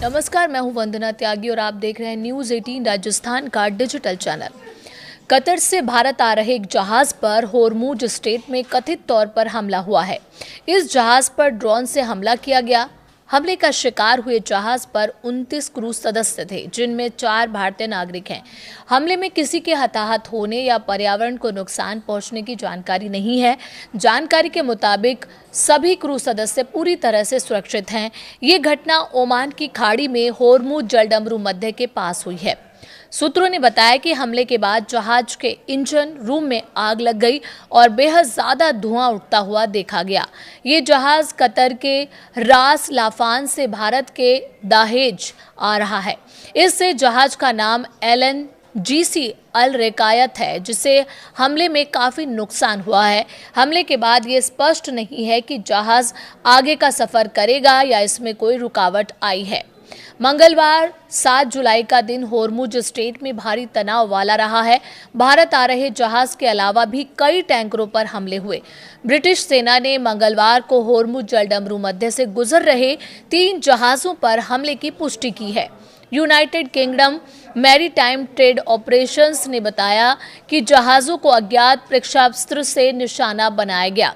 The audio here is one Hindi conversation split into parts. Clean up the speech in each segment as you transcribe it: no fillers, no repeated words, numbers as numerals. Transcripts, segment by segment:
नमस्कार, मैं हूं वंदना त्यागी और आप देख रहे हैं न्यूज़ 18 राजस्थान का डिजिटल चैनल। कतर से भारत आ रहे एक जहाज पर होर्मुज स्ट्रेट में कथित तौर पर हमला हुआ है। इस जहाज पर ड्रोन से हमला किया गया। हमले का शिकार हुए जहाज पर 29 क्रू सदस्य थे, जिनमें 4 भारतीय नागरिक हैं। हमले में किसी के हताहत होने या पर्यावरण को नुकसान पहुंचने की जानकारी नहीं है। जानकारी के मुताबिक सभी क्रू सदस्य पूरी तरह से सुरक्षित हैं। ये घटना ओमान की खाड़ी में होर्मुज जलडमरू मध्य के पास हुई है। सूत्रों ने बताया कि हमले के बाद जहाज के इंजन रूम में आग लग गई और बेहद ज्यादा धुआं उठता हुआ देखा गया। ये जहाज कतर के रास लाफान से भारत के दाहेज आ रहा है। इससे जहाज का नाम LNGC अल रेकायत है, जिसे हमले में काफी नुकसान हुआ है। हमले के बाद ये स्पष्ट नहीं है कि जहाज आगे का सफर करेगा या इसमें कोई रुकावट आई है। मंगलवार 7 जुलाई का दिन होर्मुज स्ट्रेट में भारी तनाव वाला रहा है। भारत आ रहे जहाज के अलावा भी कई टैंकरों पर हमले हुए। ब्रिटिश सेना ने मंगलवार को होर्मुज जलडमरू मध्य से गुजर रहे 3 जहाजों पर हमले की पुष्टि की है। United kingdom maritime trade operations ने बताया कि जहाजों को अज्ञात प्रक्षेपास्त्र से निशाना बनाया गया।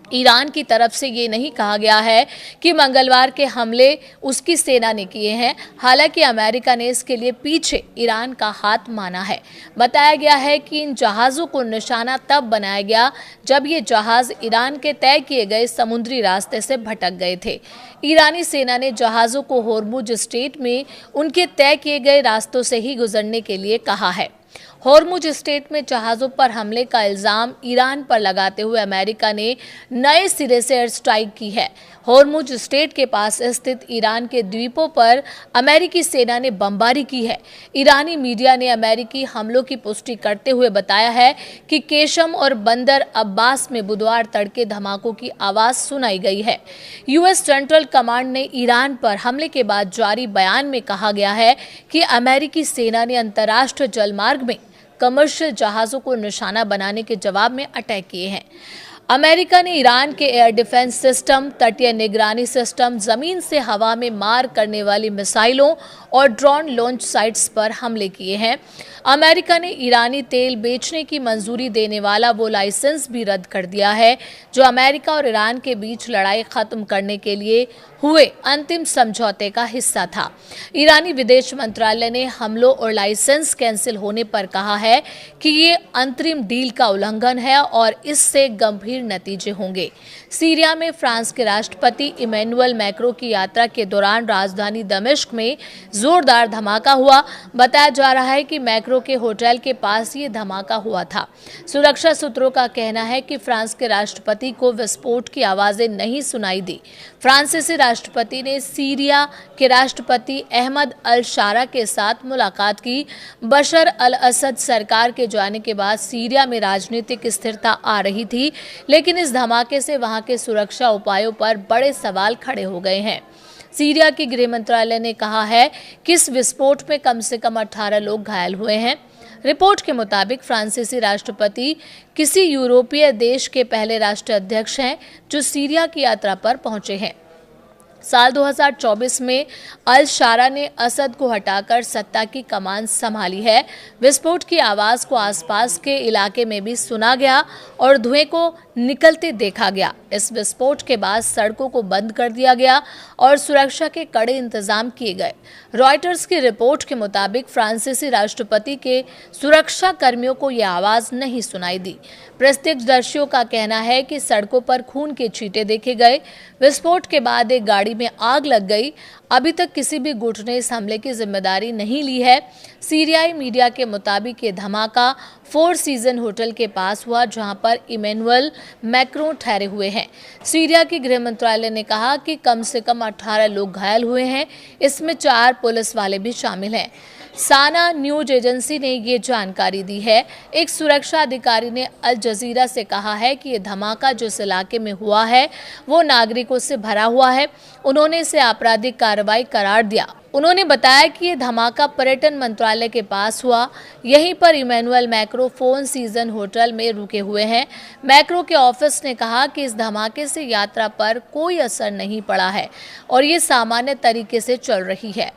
ईरान की तरफ से ये नहीं कहा गया है कि मंगलवार के हमले उसकी सेना ने किए हैं। हालांकि अमेरिका ने इसके लिए पीछे ईरान का हाथ माना है। बताया गया है कि इन जहाज़ों को निशाना तब बनाया गया जब ये जहाज़ ईरान के तय किए गए समुद्री रास्ते से भटक गए थे। ईरानी सेना ने जहाज़ों को होर्मुज स्ट्रेट में उनके तय किए गए रास्तों से ही गुजरने के लिए कहा है। होर्मुज स्ट्रेट में जहाज़ों पर हमले का इल्जाम ईरान पर लगाते हुए अमेरिका ने नए सिरे से एयर स्ट्राइक की है। होर्मुज स्ट्रेट के पास स्थित ईरान के द्वीपों पर अमेरिकी सेना ने बमबारी की है। ईरानी मीडिया ने अमेरिकी हमलों की पुष्टि करते हुए बताया है कि केशम और बंदर अब्बास में बुधवार तड़के धमाकों की आवाज सुनाई गई है। यूएस सेंट्रल कमांड ने ईरान पर हमले के बाद जारी बयान में कहा गया है कि अमेरिकी सेना ने अंतर्राष्ट्रीय जलमार्ग में कमर्शियल जहाज़ों को निशाना बनाने के जवाब में अटैक किए हैं। अमेरिका ने ईरान के एयर डिफेंस सिस्टम, तटीय निगरानी सिस्टम, जमीन से हवा में मार करने वाली मिसाइलों और ड्रोन लॉन्च साइट्स पर हमले किए हैं। अमेरिका ने ईरानी तेल बेचने की मंजूरी देने वाला वो लाइसेंस भी रद्द कर दिया है जो अमेरिका और ईरान के बीच लड़ाई खत्म करने के लिए हुए अंतिम समझौते का हिस्सा था। ईरानी विदेश मंत्रालय ने हमलों और लाइसेंस कैंसिल होने पर कहा है कि ये अंतरिम डील का उल्लंघन है और इससे गंभीर नतीजे होंगे। सीरिया में फ्रांस के राष्ट्रपति इमैनुअल मैक्रों की यात्रा के दौरान राजधानी दमिश्क में जोरदार धमाका हुआ। बताया जा रहा है कि मैक्रों के होटल के पास ये धमाका हुआ था। सुरक्षा सूत्रों का कहना है कि फ्रांस के राष्ट्रपति को विस्फोट की आवाजें नहीं सुनाई दी। फ्रांसीसी राष्ट्रपति ने सीरिया के राष्ट्रपति अहमद अल शारा के साथ मुलाकात की। बशर अल असद सरकार के जाने के बाद सीरिया में राजनीतिक स्थिरता आ रही थी, लेकिन इस धमाके से वहां के सुरक्षा उपायों पर बड़े सवाल खड़े हो गए हैं। सीरिया की गृह मंत्रालय ने कहा है कि इस विस्फोट में कम से कम 18 लोग घायल हुए हैं। रिपोर्ट के मुताबिक फ्रांसीसी राष्ट्रपति किसी यूरोपीय देश के पहले राष्ट्राध्यक्ष हैं जो सीरिया की यात्रा पर पहुंचे हैं। साल 2024 में अल शारा ने असद को हटाकर सत्ता की कमान संभाली है। विस्फोट की आवाज को आसपास के इलाके में भी सुना गया और धुएं को निकलते देखा गया। इस विस्फोट के बाद सड़कों को बंद कर दिया गया और सुरक्षा के कड़े इंतजाम किए गए। रॉयटर्स की रिपोर्ट के मुताबिक फ्रांसीसी राष्ट्रपति के सुरक्षा कर्मियों को यह आवाज नहीं सुनाई दी। प्रत्यक्षदर्शियों का कहना है कि सड़कों पर खून के छींटे देखे गए। विस्फोट के बाद एक गाड़ी में आग लग गई। अभी तक किसी भी गुट ने इस हमले की जिम्मेदारी नहीं ली है। सीरियाई मीडिया के मुताबिक ये धमाका 4 सीजन होटल के पास हुआ, जहां पर इमैनुअल मैक्रों ठहरे हुए हैं। सीरिया के गृह मंत्रालय ने कहा कि कम से कम 18 लोग घायल हुए हैं। इसमें 4 पुलिस वाले भी शामिल हैं। साना न्यूज एजेंसी ने ये जानकारी दी है। एक सुरक्षा अधिकारी ने अल जजीरा से कहा है कि ये धमाका जिस इलाके में हुआ है वो नागरिकों से भरा हुआ है। उन्होंने इसे आपराधिक कार्रवाई करार दिया। उन्होंने बताया कि ये धमाका पर्यटन मंत्रालय के पास हुआ। यहीं पर Emmanuel Macron Four Seasons hotel में रुके हुए हैं। मैक्रो के ऑफिस ने कहा कि इस धमाके से यात्रा पर कोई असर नहीं पड़ा है और ये सामान्य तरीके से चल रही है।